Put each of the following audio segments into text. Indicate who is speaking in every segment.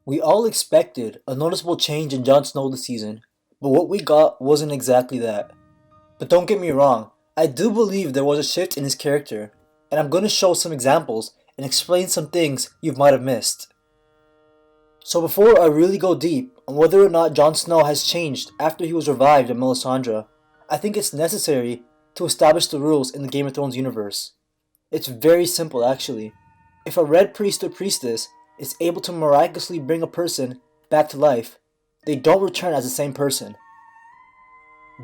Speaker 1: We all expected a noticeable change in Jon Snow this season, but what we got wasn't exactly that. But don't get me wrong, I do believe there was a shift in his character, and I'm going to show some examples and explain some things you might have missed. So before I really go deep on whether or not Jon Snow has changed after he was revived in Melisandre, I think it's necessary to establish the rules in the Game of Thrones universe. It's very simple actually. If a red priest or priestess is able to miraculously bring a person back to life, they don't return as the same person.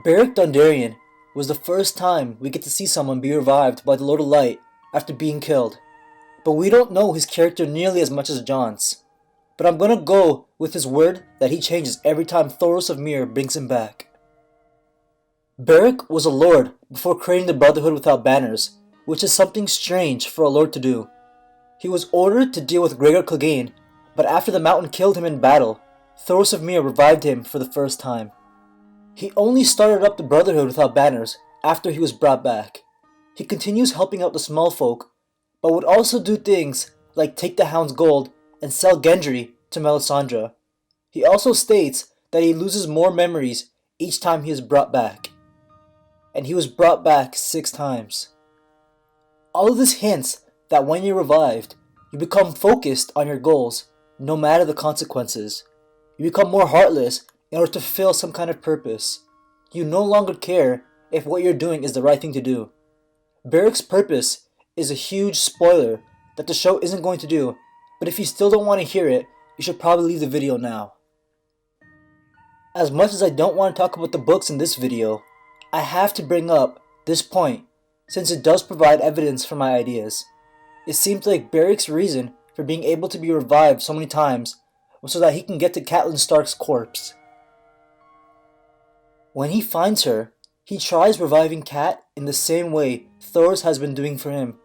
Speaker 1: Beric Dondarrion was the first time we get to see someone be revived by the Lord of Light after being killed, but we don't know his character nearly as much as Jon's. But I'm gonna go with his word that he changes every time Thoros of Myr brings him back. Beric was a lord before creating the Brotherhood without banners, which is something strange for a lord to do. He was ordered to deal with Gregor Clegane, but after the mountain killed him in battle, Thoros of Myr revived him for the first time. He only started up the Brotherhood without banners after he was brought back. He continues helping out the small folk, but would also do things like take the Hound's gold and sell Gendry to Melisandre. He also states that he loses more memories each time he is brought back. And he was brought back 6 times. All of this hints that when you're revived, you become focused on your goals, no matter the consequences. You become more heartless in order to fulfill some kind of purpose. You no longer care if what you're doing is the right thing to do. Beric's purpose is a huge spoiler that the show isn't going to do, but if you still don't want to hear it, you should probably leave the video now. As much as I don't want to talk about the books in this video, I have to bring up this point since it does provide evidence for my ideas. It seems like Beric's reason for being able to be revived so many times was so that he can get to Catelyn Stark's corpse. When he finds her, he tries reviving Cat in the same way Thoros has been doing for him.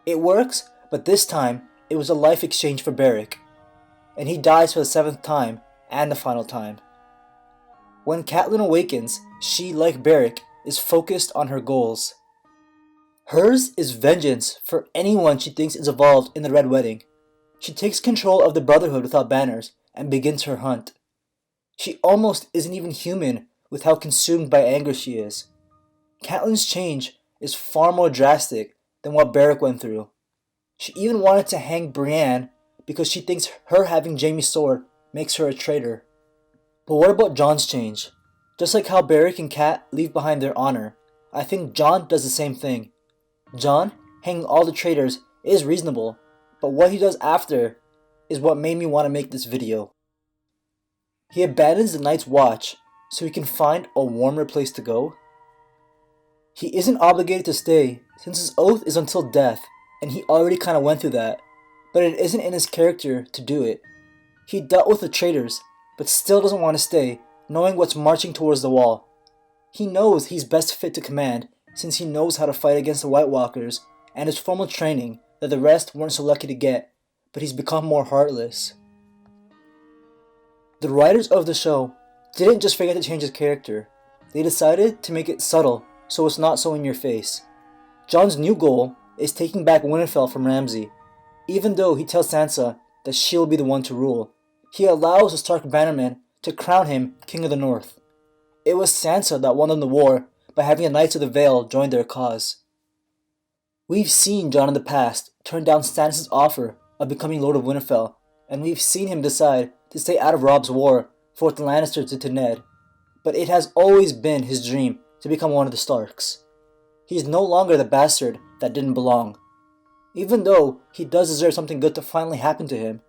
Speaker 1: It works, but this time it was a life exchange for Beric, and he dies for the 7th time and the final time. When Catelyn awakens, she, like Beric, is focused on her goals. Hers is vengeance for anyone she thinks is involved in the Red Wedding. She takes control of the Brotherhood without banners and begins her hunt. She almost isn't even human with how consumed by anger she is. Catelyn's change is far more drastic than what Beric went through. She even wanted to hang Brienne because she thinks her having Jaime's sword makes her a traitor. But what about Jon's change? Just like how Beric and Cat leave behind their honor, I think Jon does the same thing. Jon, hanging all the traitors, is reasonable, but what he does after is what made me want to make this video. He abandons the Night's Watch so he can find a warmer place to go. He isn't obligated to stay since his oath is until death, and he already kinda went through that, but it isn't in his character to do it. He dealt with the traitors, but still doesn't want to stay, knowing what's marching towards the wall. He knows he's best fit to command since he knows how to fight against the White Walkers and his formal training that the rest weren't so lucky to get, but he's become more heartless. The writers of the show didn't just forget to change his character, they decided to make it subtle so it's not so in your face. Jon's new goal is taking back Winterfell from Ramsay. Even though he tells Sansa that she'll be the one to rule, he allows the Stark bannermen to crown him King of the North. It was Sansa that won them the war by having the Knights of the Vale join their cause. We've seen Jon in the past turn down Stannis' offer of becoming Lord of Winterfell, and we've seen him decide to stay out of Robb's war for what the Lannisters did to Ned, but it has always been his dream to become one of the Starks. He's no longer the bastard that didn't belong. Even though he does deserve something good to finally happen to him,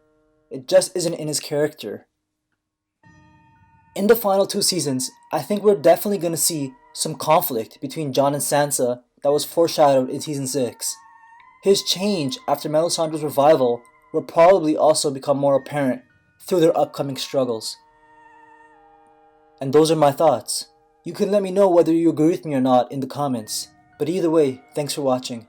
Speaker 1: it just isn't in his character. In the final 2 seasons, I think we're definitely going to see some conflict between Jon and Sansa that was foreshadowed in Season 6. His change after Melisandre's revival will probably also become more apparent through their upcoming struggles. And those are my thoughts. You can let me know whether you agree with me or not in the comments, but either way, thanks for watching.